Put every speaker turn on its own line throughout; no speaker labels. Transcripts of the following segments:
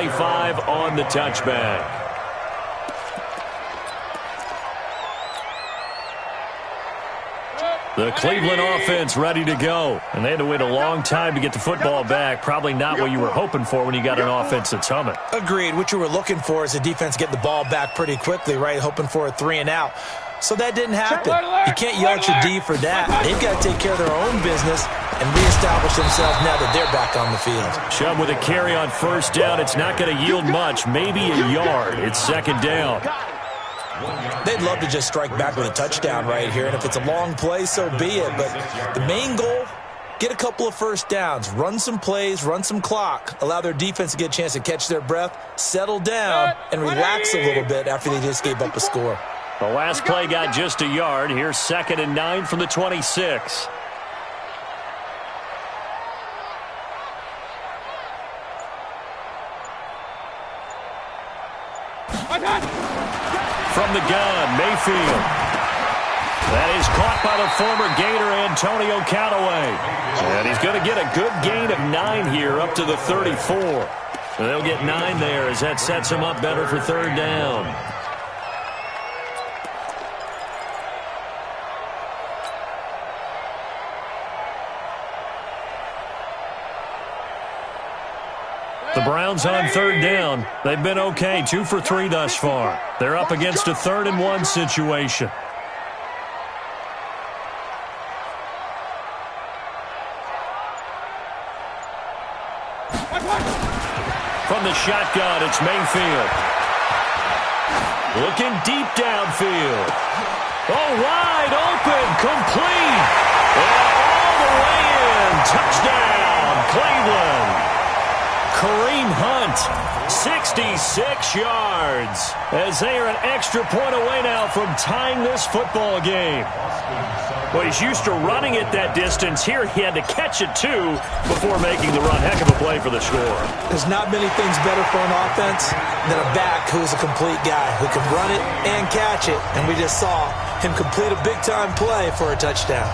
25 on the touchback. The Cleveland offense ready to go. And they had to wait a long time to get the football back. Probably not what you were hoping for when you got an offense that's humming.
Agreed. What you were looking for is the defense get the ball back pretty quickly, right? Hoping for a 3-and-out. So that didn't happen. You can't yell at your D for that. They've got to take care of their own business and reestablish themselves now that they're back on the field.
Chubb with a carry on first down. It's not going to yield much, maybe a yard. It's second down.
They'd love to just strike back with a touchdown right here, and if it's a long play, so be it. But the main goal, get a couple of first downs, run some plays, run some clock, allow their defense to get a chance to catch their breath, settle down, and relax a little bit after they just gave up a score.
The last play got just a yard. Here's 2nd and 9 from the 26. From the gun, Mayfield. That is caught by the former Gator, Antonio Callaway. And he's going to get a good gain of 9 here up to the 34. They'll get 9 there as that sets him up better for third down. The Browns on third down. They've been okay, 2 for 3 thus far. They're up against a 3rd and 1 situation. From the shotgun, it's Mayfield. Looking deep downfield. Oh, wide open, complete. And all the way in. Touchdown, Cleveland. Kareem Hunt, 66 yards, as they are an extra point away now from tying this football game. Well, he's used to running it that distance. Here he had to catch it, too, before making the run. Heck of a play for the score.
There's not many things better for an offense than a back who is a complete guy who can run it and catch it. And we just saw him complete a big-time play for a touchdown.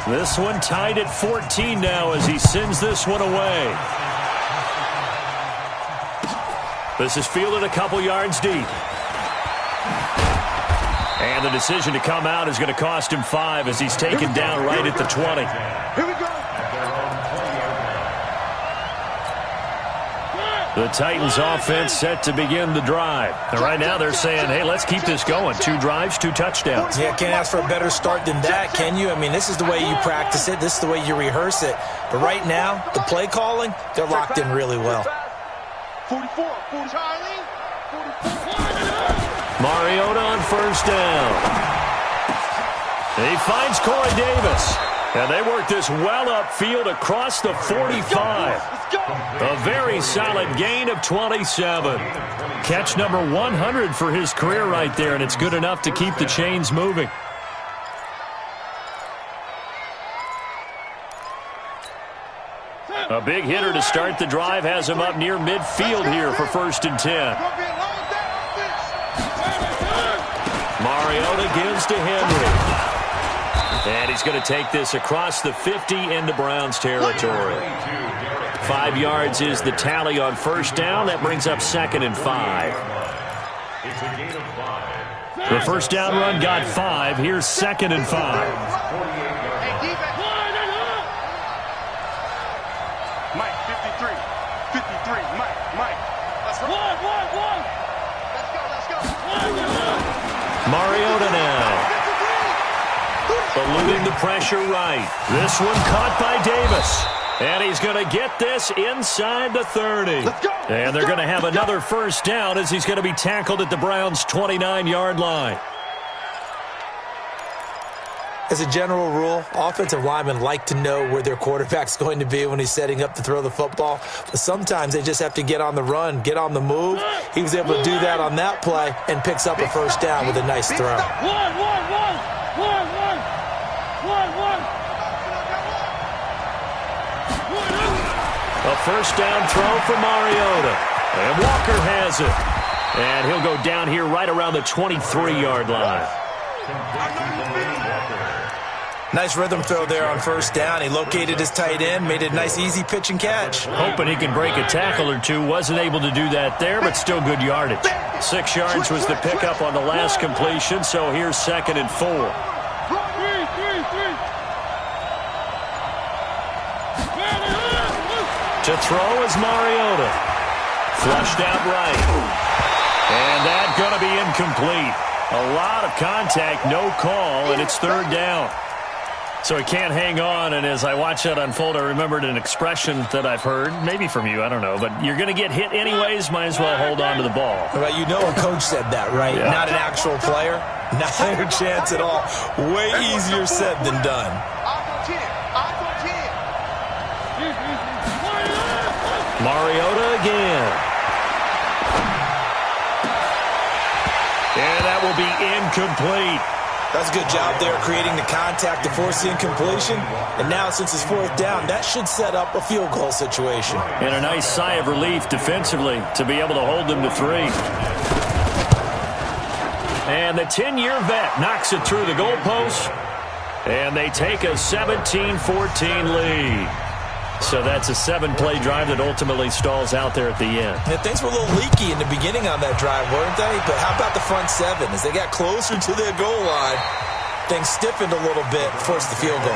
This one tied at 14 now as he sends this one away. This is fielded a couple yards deep. And the decision to come out is going to cost him 5 as he's taken down right at the 20.
Here we go.
The Titans offense set to begin the drive. And right now they're saying, hey, let's keep this going. 2 drives, 2 touchdowns.
Yeah, can't ask for a better start than that, can you? I mean, this is the way you practice it. This is the way you rehearse it. But right now, the play calling, they're locked in really well.
44, 40. Charlie. 44.
Mariota on first down. He finds Corey Davis. And they work this well upfield across the 45. A very solid gain of 27. Catch number 100 for his career right there, and it's good enough to keep the chains moving. A big hitter to start the drive has him up near midfield here for 1st and 10. Mariota gives to Henry. And he's going to take this across the 50 into Browns territory. 5 yards is the tally on first down. That brings up 2nd and 5. The first down run got 5. Here's 2nd and 5.
Mike, 53. 53. Mike. Let's go.
Mariota now. Eluding the pressure right. This one caught by Davis. And he's going to get this inside the 30. And they're going to have another first down as he's going to be tackled at the Browns' 29-yard line.
As a general rule, offensive linemen like to know where their quarterback's going to be when he's setting up to throw the football. But sometimes they just have to get on the run, get on the move. He was able to do that on that play and picks up a first down with a nice throw.
A first down throw for Mariota. And Walker has it. And he'll go down here right around the 23-yard line.
Nice rhythm throw there on first down. He located his tight end, made it a nice, easy pitch and catch.
Hoping he could break a tackle or two. Wasn't able to do that there, but still good yardage. 6 yards was the pickup on the last completion, so here's 2nd and 4. To throw is Mariota. Flushed out right. And that's going to be incomplete. A lot of contact, no call, and it's 3rd down. So he can't hang on, and as I watch that unfold, I remembered an expression that I've heard, maybe from you, I don't know, but you're going to get hit anyways, might as well hold on to the ball.
Well, you know a coach said that, right?
Yeah.
Not an actual player. Not a chance at all. Way easier said than done.
Mariota again. And that will be incomplete.
That's a good job there creating the contact to force the incompletion. And now, since it's 4th down, that should set up a field goal situation.
And a nice sigh of relief defensively to be able to hold them to 3. And the 10-year vet knocks it through the goalpost. And they take a 17-14 lead. So that's a 7-play drive that ultimately stalls out there at the end.
Yeah, things were a little leaky in the beginning on that drive, weren't they? But how about the front 7? As they got closer to their goal line, things stiffened a little bit, forced the field goal.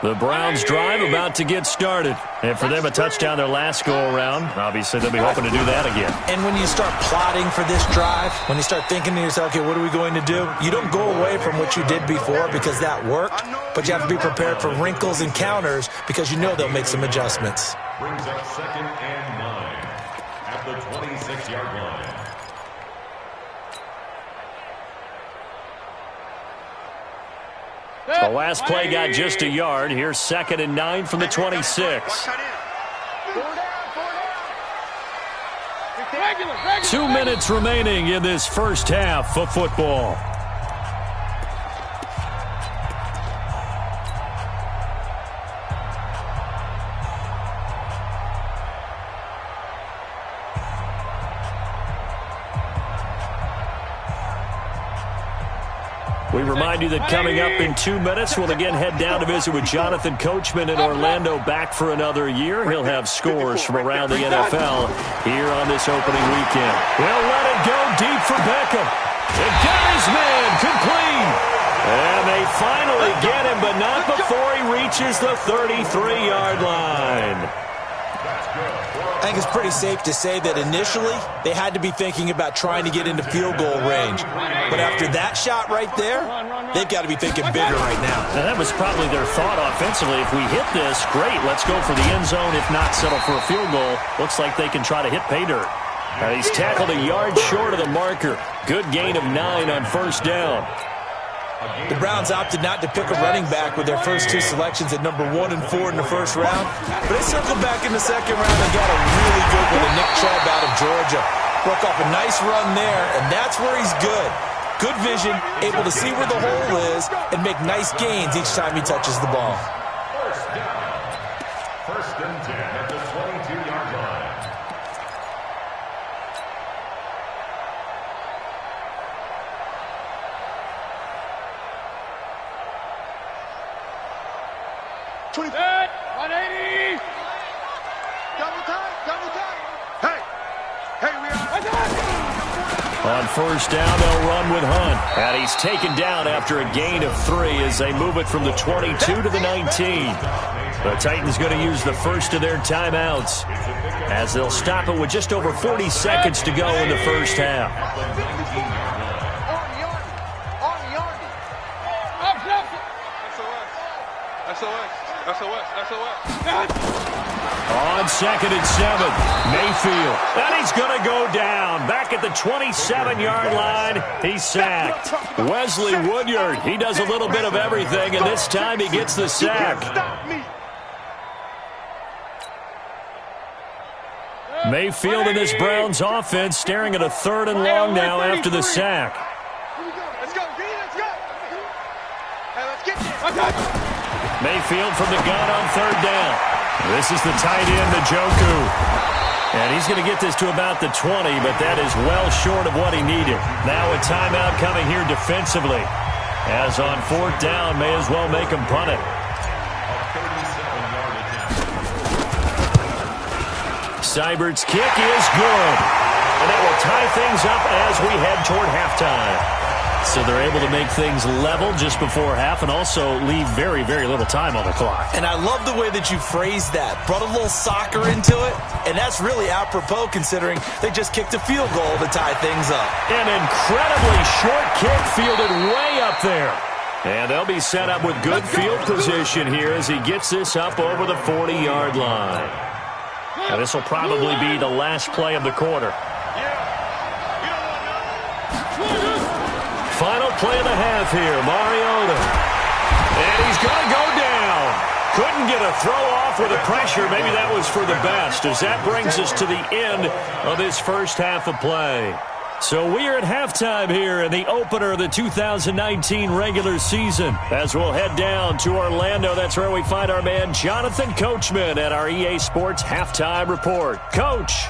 The Browns drive about to get started. And for them, a touchdown their last go-around. Obviously, they'll be hoping to do that again.
And when you start plotting for this drive, when you start thinking to yourself, okay, what are we going to do? You don't go away from what you did before because that worked, but you have to be prepared for wrinkles and counters because you know they'll make some adjustments.
Brings up 2nd and 9 at the 26-yard line.
The last play got just a yard. Here's 2nd and 9 from the 26. 2 minutes remaining in this first half of football. We remind you that coming up in 2 minutes, we'll again head down to visit with Jonathan Coachman in Orlando, back for another year. He'll have scores from around the NFL here on this opening weekend. He'll let it go deep for Beckham. And got his man complete. And they finally get him, but not before he reaches the 33-yard line.
I think it's pretty safe to say that initially they had to be thinking about trying to get into field goal range. But after that shot right there, they've got to be thinking bigger right now.
Now, that was probably their thought offensively. If we hit this, great, let's go for the end zone. If not, settle for a field goal. Looks like they can try to hit pay dirt. He's tackled a yard short of the marker. Good gain of 9 on first down.
The Browns opted not to pick a running back with their first 2 selections at number 1 and 4 in the first round. But they circled back in the second round and got a really good one to Nick Chubb out of Georgia. Broke off a nice run there, and that's where he's good. Good vision, able to see where the hole is, and make nice gains each time he touches the ball.
First down. 1st and 10 at the 22-yard line.
Double time. Hey, we are.
On first down, they'll run with Hunt. And he's taken down after a gain of 3 as they move it from the 22 to the 19. The Titans going to use the first of their timeouts as they'll stop it with just over 40 seconds to go in the first half. On 2nd and 7, Mayfield. And he's going to go down. Back at the 27-yard line, he's sacked. Wesley Woodyard, he does a little bit of everything, and this time he gets the sack. Mayfield in this Browns offense staring at a 3rd and long now after the sack.
Let's go. Hey, let's get this.
Mayfield from the gun on 3rd down. This is the tight end, Njoku. And he's going to get this to about the 20, but that is well short of what he needed. Now a timeout coming here defensively. As on 4th down, may as well make him punt it. Seibert's kick is good. And that will tie things up as we head toward halftime. So they're able to make things level just before half and also leave very, very little time on the clock.
And I love the way that you phrased that. Brought a little soccer into it, and that's really apropos considering they just kicked a field goal to tie things up.
An incredibly short kick fielded way up there. And they'll be set up with good field position here as he gets this up over the 40-yard line. Now this will probably be the last play of the quarter. Final play of the half here, Mariota. And he's going to go down. Couldn't get a throw off with the pressure. Maybe that was for the best, as that brings us to the end of this first half of play. So we are at halftime here in the opener of the 2019 regular season. As we'll head down to Orlando, that's where we find our man Jonathan Coachman at our EA Sports Halftime Report. Coach.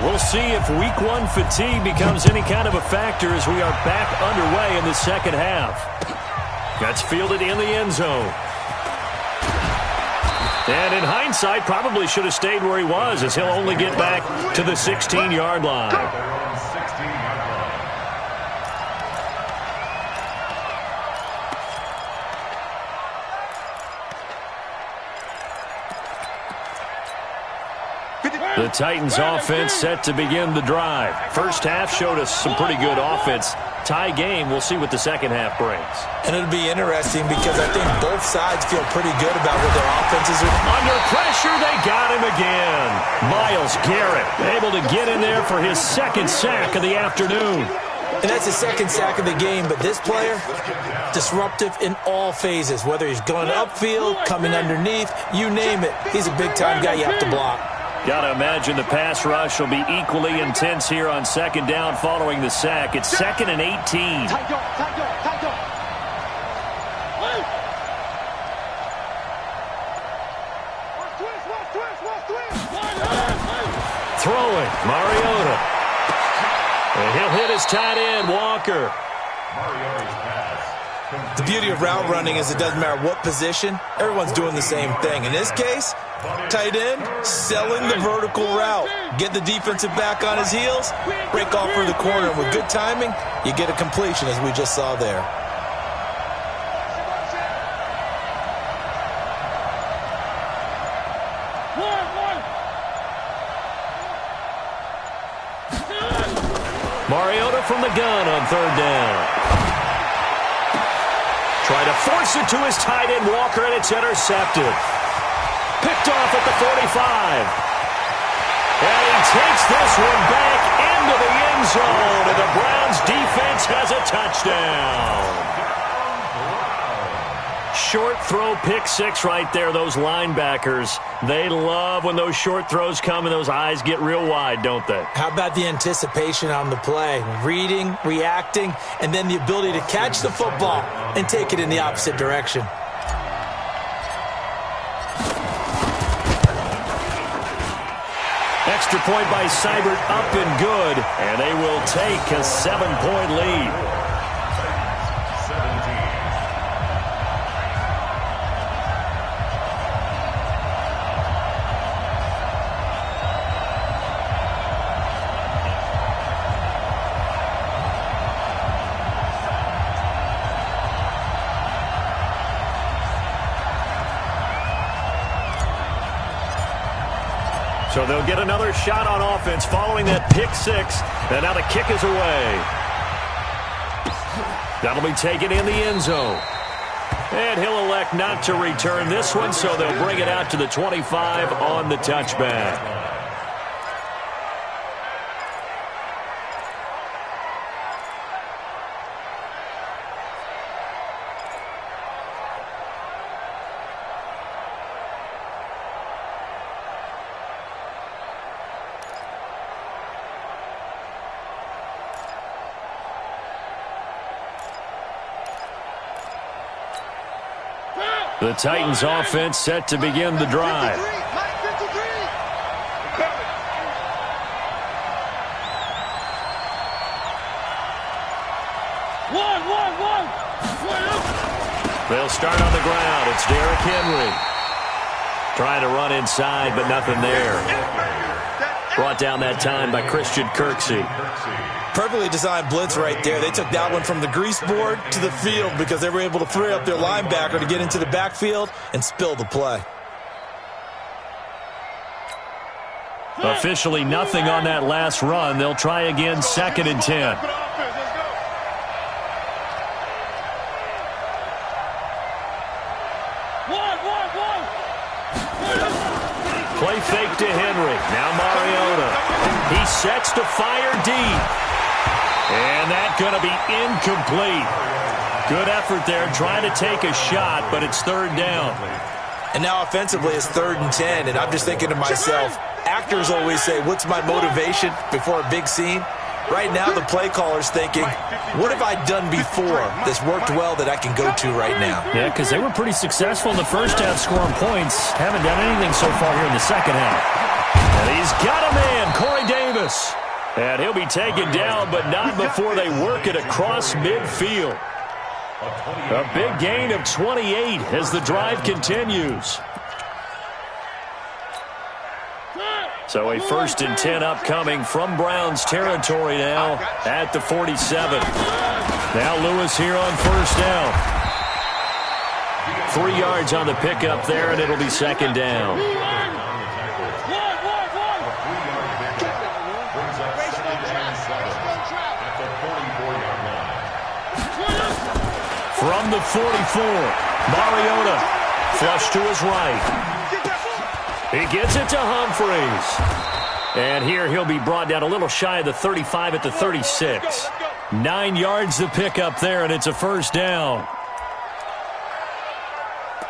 We'll see if week 1 fatigue becomes any kind of a factor as we are back underway in the second half. That's fielded in the end zone. And in hindsight, probably should have stayed where he was as he'll only get back to the 16-yard line. The Titans offense set to begin the drive. First half showed us some pretty good offense. Tie game, we'll see what the second half brings.
And it'll be interesting because I think both sides feel pretty good about what their offenses are.
Under pressure, they got him again. Myles Garrett able to get in there for his 2nd sack of the afternoon.
And that's his 2nd sack of the game, but this player, disruptive in all phases, whether he's going upfield, coming underneath, you name it. He's a big-time guy you have to block.
Got to imagine the pass rush will be equally intense here on 2nd down following the sack. It's 2nd and 18. Throwing, Mariota. And he'll hit his tight end, Walker.
The beauty of route running is it doesn't matter what position, everyone's doing the same thing. In this case, tight end, selling the vertical route. Get the defensive back on his heels, break off for the corner. And with good timing, you get a completion, as we just saw there.
Mariota from the gun on 3rd down. Try to force it to his tight end, Walker, and it's intercepted. Picked off at the 45. And he takes this one back into the end zone, and the Browns defense has a touchdown. Short throw, pick 6 right there, those linebackers. They love when those short throws come and those eyes get real wide, don't they?
How about the anticipation on the play? Reading, reacting, and then the ability to catch the football and take it in the opposite direction.
Extra point by Seibert, up and good, and they will take a 7-point lead. So they'll get another shot on offense following that pick six. And now the kick is away. That'll be taken in the end zone. And he'll elect not to return this one, so they'll bring it out to the 25 on the touchback. The Titans offense set to begin the drive. They'll start on the ground. It's Derrick Henry. Trying to run inside, but nothing there. Brought down that time by Christian Kirksey.
Perfectly designed blitz right there. They took that one from the grease board to the field because they were able to free up their linebacker to get into the backfield and spill the play.
Officially nothing on that last run. They'll try again, 2nd and 10. Play fake to Henry. Now Mariota. He sets to fire deep. And that's going to be incomplete. Good effort there trying to take a shot, but it's 3rd down.
And now offensively it's 3rd and 10, and I'm just thinking to myself, actors always say, what's my motivation before a big scene? Right now the play caller's thinking, what have I done before that's worked well that I can go to right now?
Yeah, because they were pretty successful in the first half scoring points. Haven't done anything so far here in the second half. And he's got a man, Corey Davis. And he'll be taken down, but not before they work it across midfield. A big gain of 28 as the drive continues. So a 1st and 10 upcoming from Browns territory now at the 47. Now Lewis here on 1st down. 3 yards on the pickup there, and it'll be 2nd down. From the 44, Mariota flush to his right. He gets it to Humphreys. And here he'll be brought down a little shy of the 35 at the 36. 9 yards to pick up there, and it's a 1st down.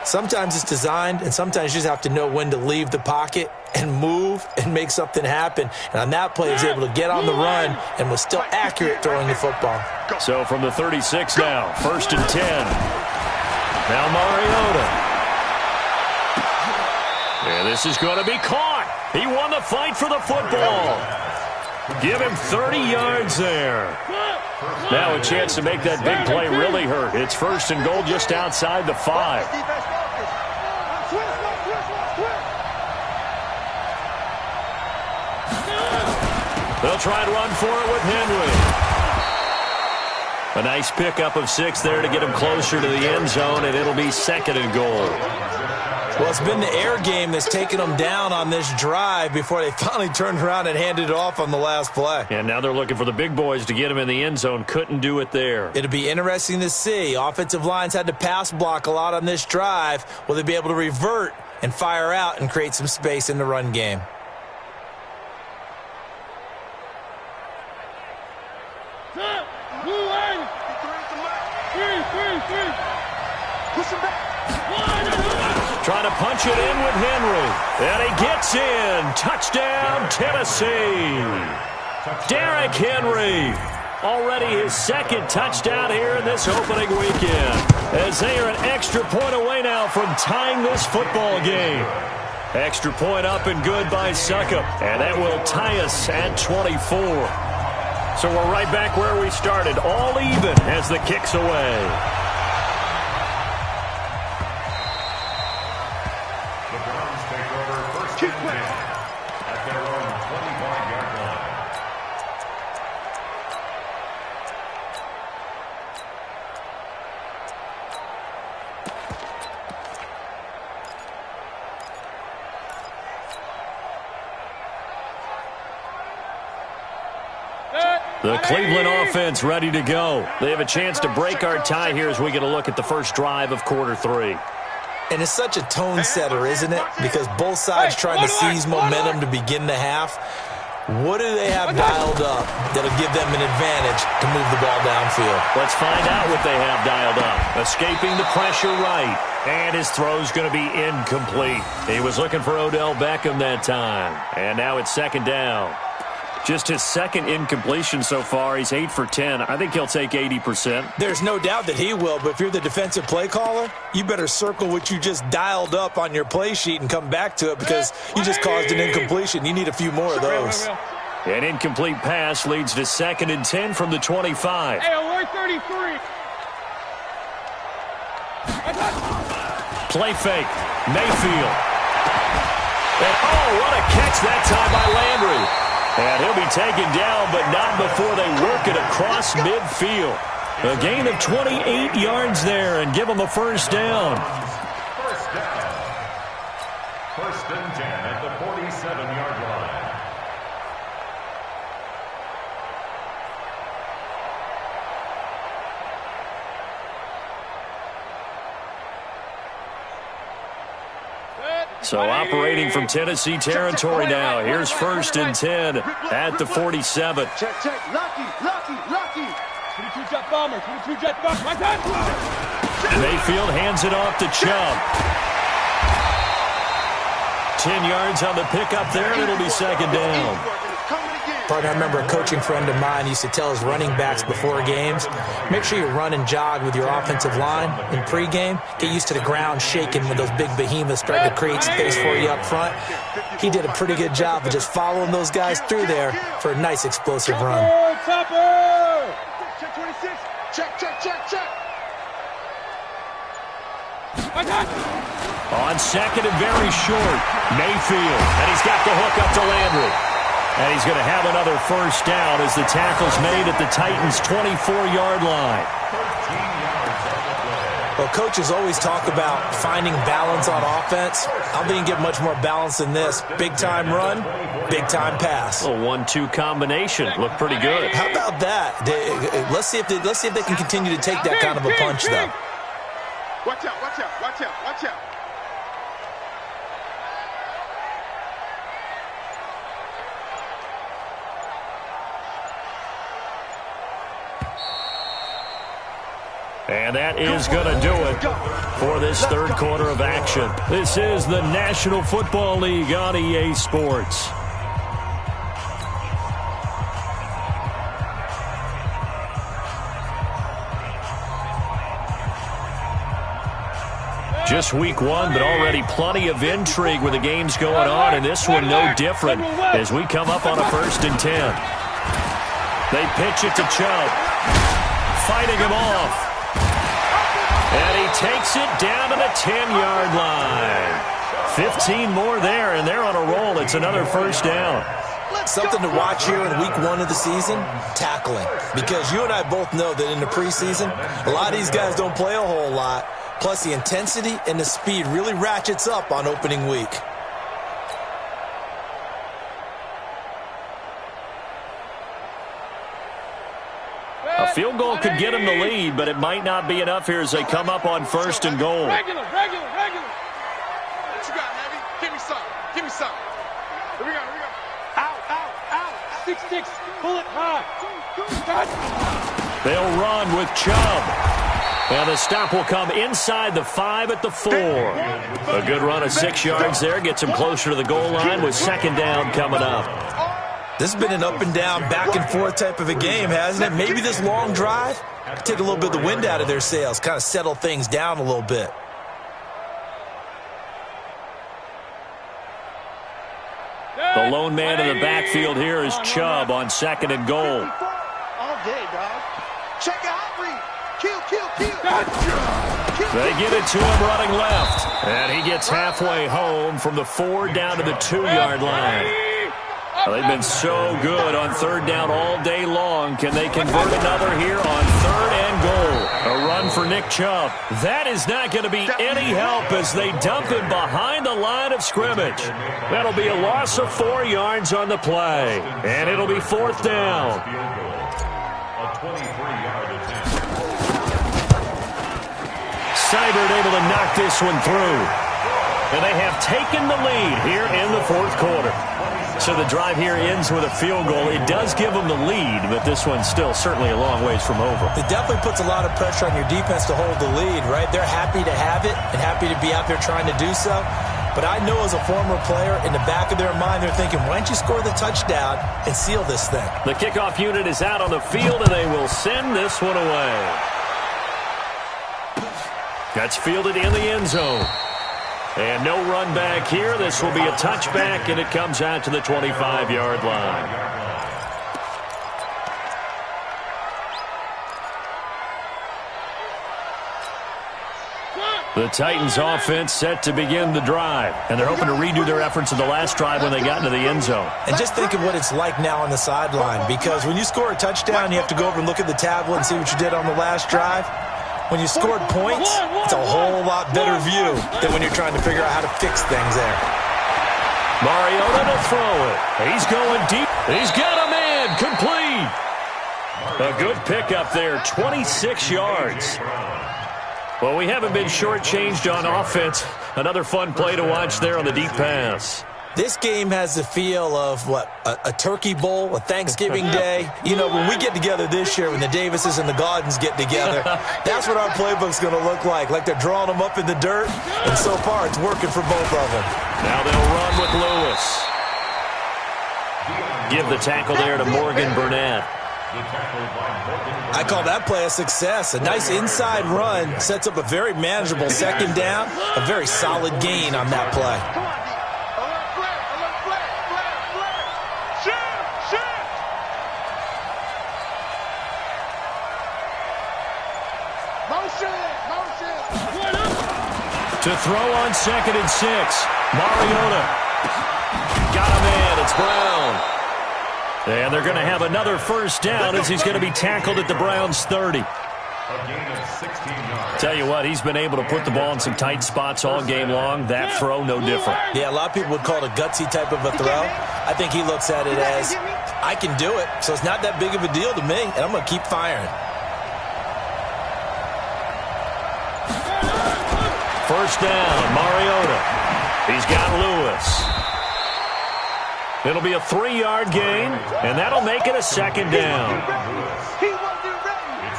Sometimes it's designed, and sometimes you just have to know when to leave the pocket and move and make something happen. And on that play, he was able to get on the run and was still accurate throwing the football.
So from the 36 now, 1st and 10. Now Mariota. And this is going to be caught. He won the fight for the football. Give him 30 yards there. Now a chance to make that big play really hurt. It's 1st and goal just outside the 5. They'll try and run for it with Henry. A nice pickup of 6 there to get him closer to the end zone, and it'll be 2nd and goal.
Well, it's been the air game that's taken them down on this drive before they finally turned around and handed it off on the last play.
And now they're looking for the big boys to get him in the end zone. Couldn't do it there.
It'll be interesting to see. Offensive lines had to pass block a lot on this drive. Will they be able to revert and fire out and create some space in the run game?
Trying to punch it in with Henry. And he gets in. Touchdown, Tennessee. Derrick Henry. Already his 2nd touchdown here in this opening weekend. As they are an extra point away now from tying this football game. Extra point up and good by Succop. And that will tie us at 24. So we're right back where we started. All even as the kick's away.
At their own 25-yard line.
The Cleveland offense ready to go. They have a chance to break our tie here as we get a look at the first drive of quarter 3.
And it's such a tone setter, isn't it? Because both sides trying to seize momentum to begin the half. What do they have dialed up that'll give them an advantage to move the ball downfield?
Let's find out what they have dialed up. Escaping the pressure right. And his throw's going to be incomplete. He was looking for Odell Beckham that time. And now it's second down. Just his second incompletion so far. He's 8 for 10. I think he'll take 80%.
There's no doubt that he will, but if you're the defensive play caller, you better circle what you just dialed up on your play sheet and come back to it because you just caused an incompletion. You need a few more of those.
An incomplete pass leads to 2nd and 10 from the 25.
Hey, alert 33.
Play fake. Mayfield. And oh, what a catch that time by Landry. And he'll be taken down, but not before they work it across midfield. A gain of 28 yards there and give them a first down.
First down. 1st and 10 at the 47-yard line.
So operating from Tennessee territory now. Here's 1st and 10 at the 47.
Check. Lucky. 22 jet bomber. My God.
Mayfield hands it off to Chubb. 10 yards on the pickup there, and it'll be second down.
Partner, I remember a coaching friend of mine used to tell his running backs before games, make sure you run and jog with your offensive line in pregame. Get used to the ground shaking when those big behemoths start to create space for you up front. He did a pretty good job of just following those guys through there for a nice explosive run.
Topper! Check 26. Check. My God.
On 2nd and very short, Mayfield, and he's got the hook up to Landry. And he's going to have another first down as the tackle's made at the Titans' 24-yard line.
Well, coaches always talk about finding balance on offense. I don't think you can get much more balance than this. Big-time run, big-time pass.
A 1-2 combination. Looked pretty good.
How about that? Let's see if they can continue to take that kind of a punch, though.
Watch out.
And that is going to do it for this third quarter of action. This is the National Football League on EA Sports. Just week 1, but already plenty of intrigue with the games going on, and this one no different as we come up on a 1st and 10. They pitch it to Chubb, fighting him off. And he takes it down to the 10-yard line. 15 more there, and they're on a roll. It's another first down.
Something to watch here in week 1 of the season, tackling. Because you and I both know that in the preseason, a lot of these guys don't play a whole lot. Plus, the intensity and the speed really ratchets up on opening week.
A field goal could get them the lead, but it might not be enough here as they come up on 1st and goal.
Regular. What you got, Heavy? Give me some. Here we go. Out. 6-6. Pull it high.
They'll run with Chubb. And the stop will come inside the 5 at the 4. A good run of 6 yards there. Gets him closer to the goal line with second down coming up.
This has been an up and down, back and forth type of a game, hasn't it? Maybe this long drive take a little bit of the wind out of their sails, kind of settle things down a little bit.
The lone man in the backfield here is Chubb on 2nd and goal.
All day, dog. Check out, read. Kill.
They get it to him running left. And he gets halfway home from the 4 down to the 2-yard line. Well, they've been so good on 3rd down all day long. Can they convert another here on 3rd and goal? A run for Nick Chubb. That is not going to be any help as they dump him behind the line of scrimmage. That'll be a loss of 4 yards on the play. And it'll be 4th down.
23-yard attempt.
Seibert able to knock this one through. And they have taken the lead here in the fourth quarter. So the drive here ends with a field goal. It does give them the lead, but this one's still certainly a long ways from over.
It definitely puts a lot of pressure on your defense to hold the lead, right? They're happy to have it and happy to be out there trying to do so. But I know as a former player, in the back of their mind, they're thinking, why don't you score the touchdown and seal this thing?
The kickoff unit is out on the field, and they will send this one away. That's fielded in the end zone. And no run back here. This will be a touchback, and it comes out to the 25-yard line. The Titans offense set to begin the drive, and they're hoping to redo their efforts in the last drive when they got into the end zone.
And just think of what it's like now on the sideline, because when you score a touchdown, you have to go over and look at the tablet and see what you did on the last drive. When you scored points, it's a whole lot better view than when you're trying to figure out how to fix things there.
Mariota to throw it. He's going deep. He's got a man complete. A good pickup there, 26 yards. Well, we haven't been shortchanged on offense. Another fun play to watch there on the deep pass.
This game has the feel of, a turkey bowl, a Thanksgiving day. You know, when we get together this year, when the Davises and the Gaudens get together, that's what our playbook's going to look like they're drawing them up in the dirt, and so far it's working for both of them.
Now they'll run with Lewis. Give the tackle there to Morgan Burnett.
I call that play a success. A nice inside run sets up a very manageable second down, a very solid gain on that play.
To throw on 2nd and 6. Mariota. Got a man. It's Brown. And they're going to have another first down as he's going to be tackled at the Browns' 30.
A gain of 16 yards.
Tell you what, he's been able to put the ball in some tight spots all game long. That throw, no different.
Yeah, a lot of people would call it a gutsy type of a throw. I think he looks at it as, I can do it, so it's not that big of a deal to me, and I'm going to keep firing.
First down, Mariota. He's got Lewis. It'll be a 3-yard gain, and that'll make it a second down.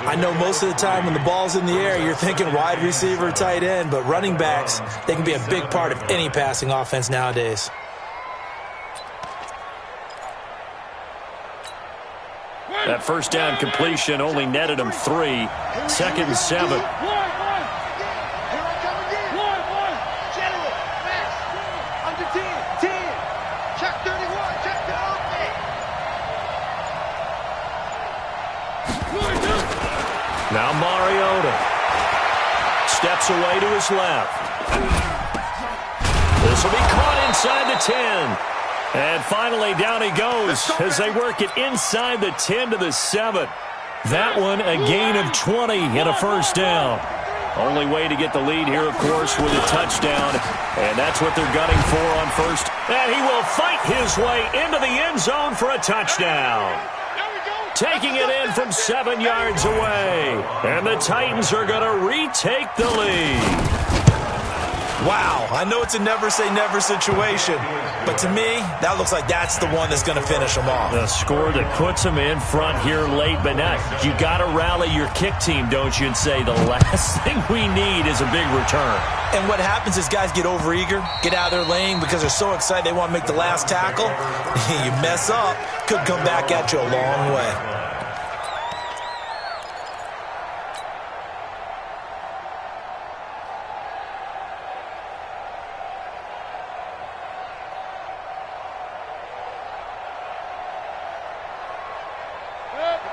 I know most of the time when the ball's in the air, you're thinking wide receiver, tight end, but running backs, they can be a big part of any passing offense nowadays.
That first down completion only netted him 3. 2nd and 7. Now Mariota steps away to his left. This will be caught inside the 10. And finally down he goes as they work it inside the 10 to the 7. That one a gain of 20 and a first down. Only way to get the lead here, of course, with a touchdown. And that's what they're gunning for on first. And he will fight his way into the end zone for a touchdown. Taking it in from 7 yards away. And the Titans are going to retake the lead.
Wow, I know it's a never-say-never situation, but to me, that looks like that's the one that's going to finish them off.
The score that puts them in front here late, but now you got to rally your kick team, don't you, and say the last thing we need is a big return.
And what happens is guys get overeager, get out of their lane because they're so excited they want to make the last tackle. You mess up, could come back at you a long way.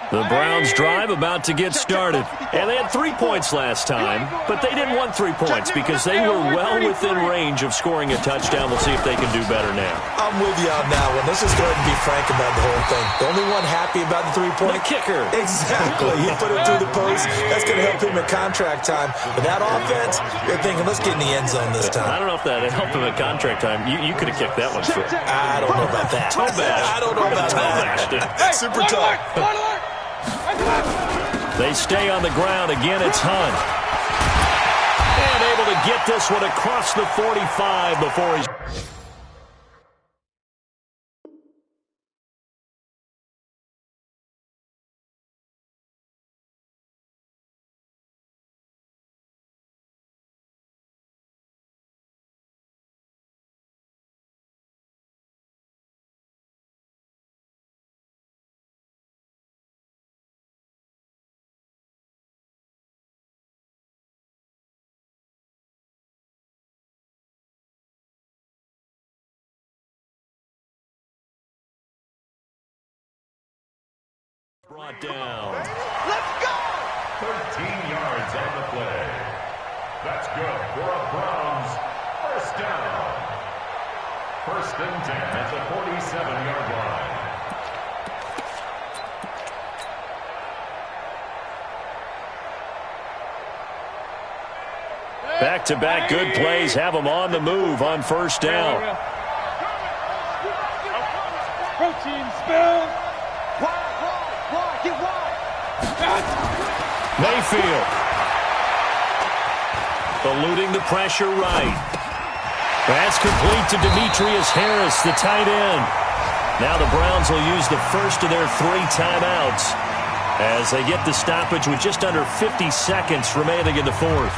The Browns drive about to get started. And they had 3 points last time, but they didn't want 3 points because they were well within range of scoring a touchdown. We'll see if they can do better now.
I'm with you on that one. Let's just go ahead and be frank about the whole thing. The only one happy about the 3-point?
The kicker.
Exactly. He put it through the post. That's going to help him at contract time. But that offense, they're thinking, let's get in the end zone this time.
I don't know if that helped him at contract time. You could have kicked that one short.
I don't know about that.
Toe bash.
I don't know about that. Super tough.
They stay on the ground. Again, it's Hunt. And able to get this one across the 45 before he's... brought down.
Let's go!
13 yards on the play. That's good for a Browns first down. First and 10 at the 47-yard line.
Back-to-back good plays have them on the move on first down.
Protein spill. Wide, get wide.
Mayfield. Eluding the pressure right. That's complete to Demetrius Harris, the tight end. Now the Browns will use the first of their 3 timeouts as they get the stoppage with just under 50 seconds remaining in the fourth.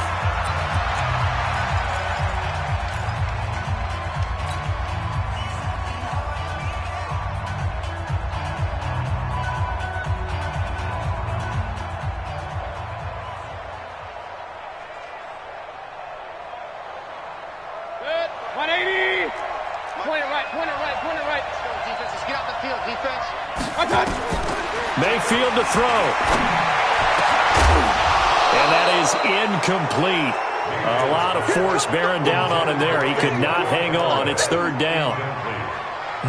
Mayfield to throw. And that is incomplete. A lot of force bearing down on him there. He could not hang on. It's third down.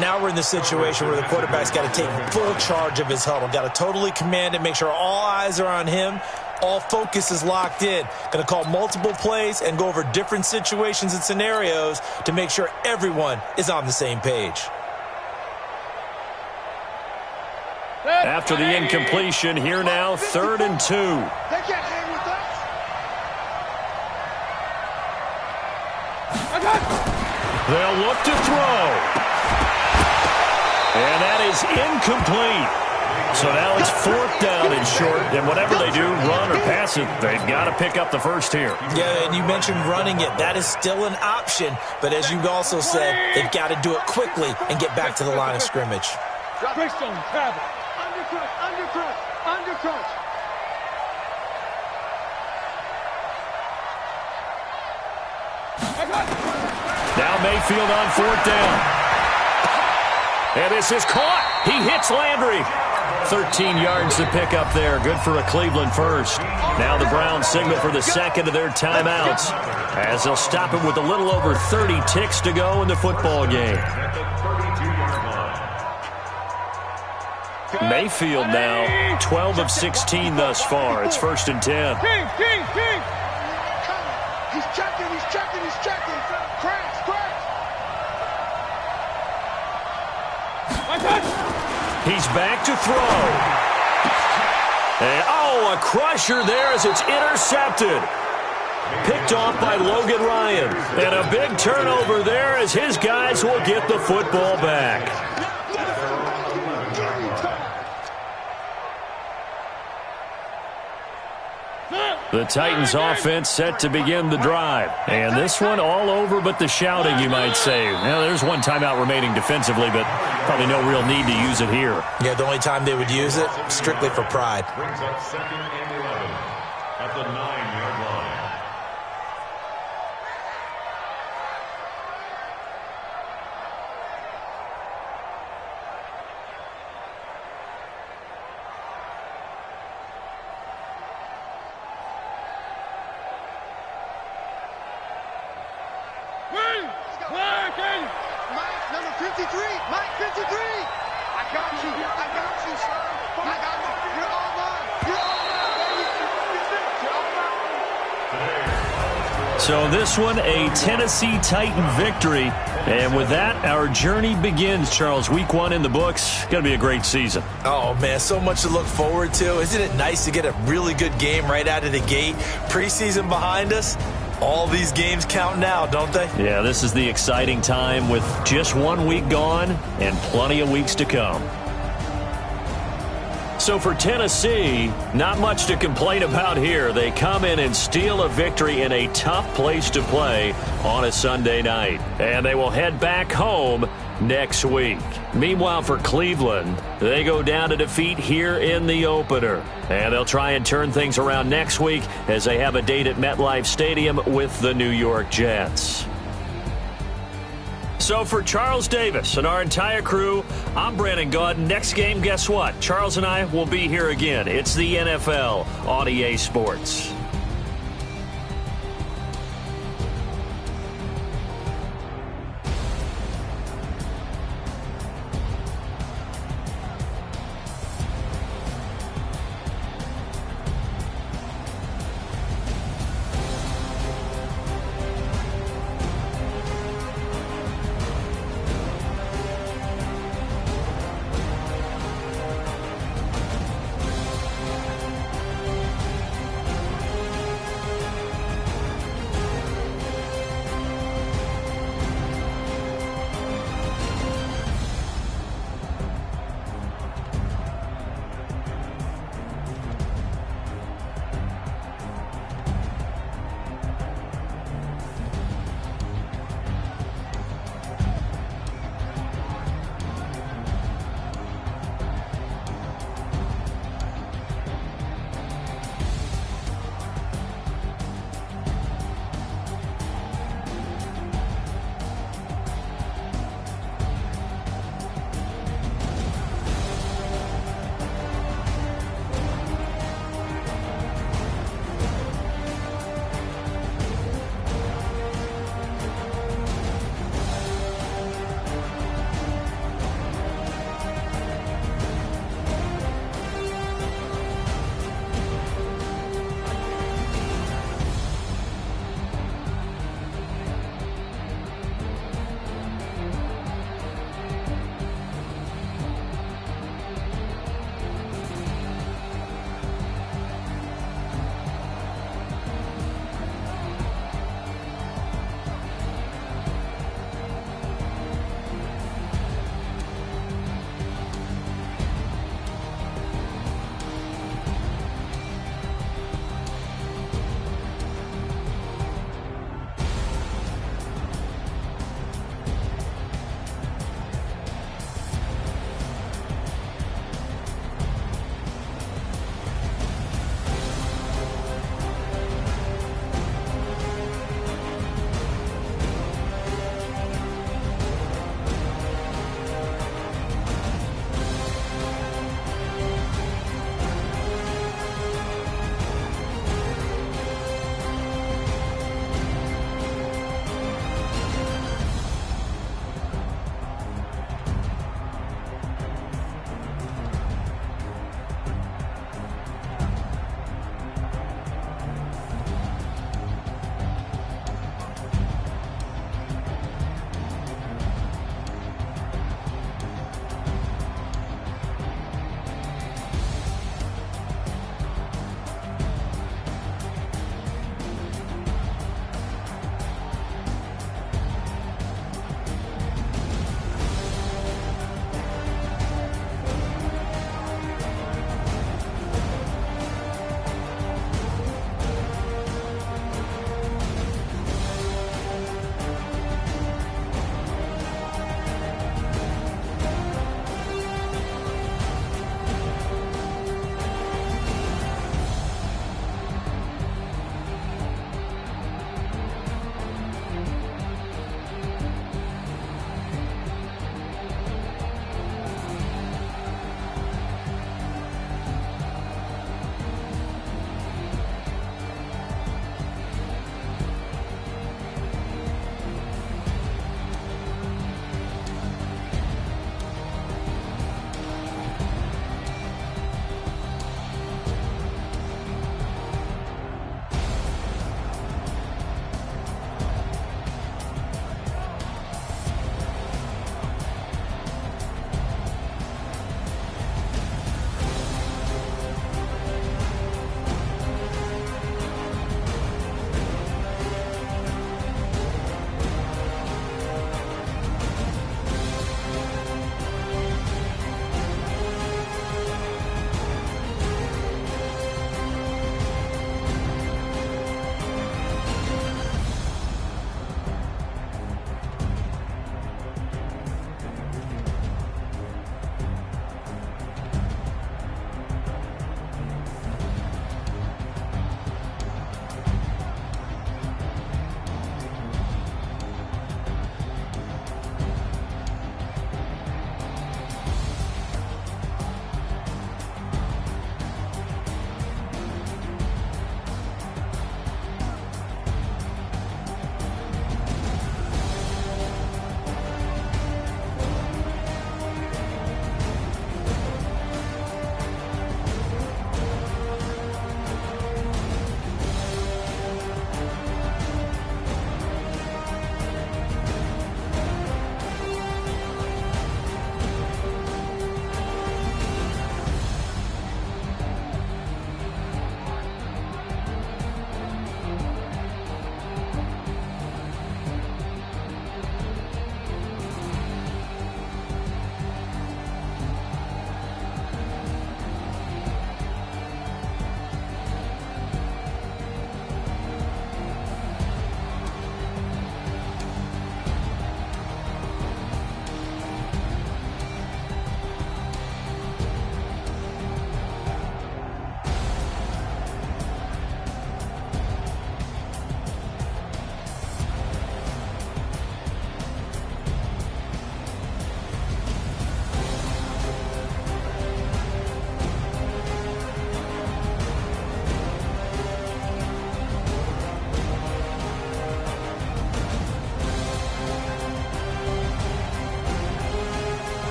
Now we're in the situation where the quarterback's got to take full charge of his huddle. Got to totally command it, make sure all eyes are on him. All focus is locked in. Going to call multiple plays and go over different situations and scenarios to make sure everyone is on the same page.
After the incompletion, here now, 3rd and 2.
They can't hang with us.
They'll look to throw. And that is incomplete. So now it's 4th down and short. And whatever they do, run or pass it, they've got to pick up the first here.
Yeah, and you mentioned running it. That is still an option. But as you also said, they've got to do it quickly and get back to the line of scrimmage.
Greystone, travel. Undercrunch.
Now Mayfield on 4th down. And this is caught. He hits Landry. 13 yards to pick up there. Good for a Cleveland first. Now the Browns signal for the second of their timeouts as they'll stop him with a little over 30 ticks to go in the football game. Mayfield now 12 of 16 thus far. It's 1st and 10.
King. He's checking. Crash.
He's back to throw. And, a crusher there as it's intercepted. Picked off by Logan Ryan. And a big turnover there as his guys will get the football back. The Titans offense set to begin the drive. And this one all over but the shouting, you might say. Now, there's one timeout remaining defensively, but probably no real need to use it here.
Yeah, the only time they would use it, strictly for pride.
Brings up 2nd and 11 at the 9-yard line.
Mike, number 53. Mike, 53. I got you, son. I got you. You're all mine, baby. You're all mine.
So this one, a Tennessee Titan victory. And with that, our journey begins, Charles. Week 1 in the books. Going to be a great season.
Oh, man, so much to look forward to. Isn't it nice to get a really good game right out of the gate? Preseason behind us. All these games count now, don't they?
Yeah, this is the exciting time with just 1 week gone and plenty of weeks to come. So for Tennessee, not much to complain about here. They come in and steal a victory in a tough place to play on a Sunday night. And they will head back home next week. Meanwhile, for Cleveland, they go down to defeat here in the opener. And they'll try and turn things around next week as they have a date at MetLife Stadium with the New York Jets. So for Charles Davis and our entire crew, I'm Brandon Gaudin. Next game, guess what? Charles and I will be here again. It's the NFL on EA Sports.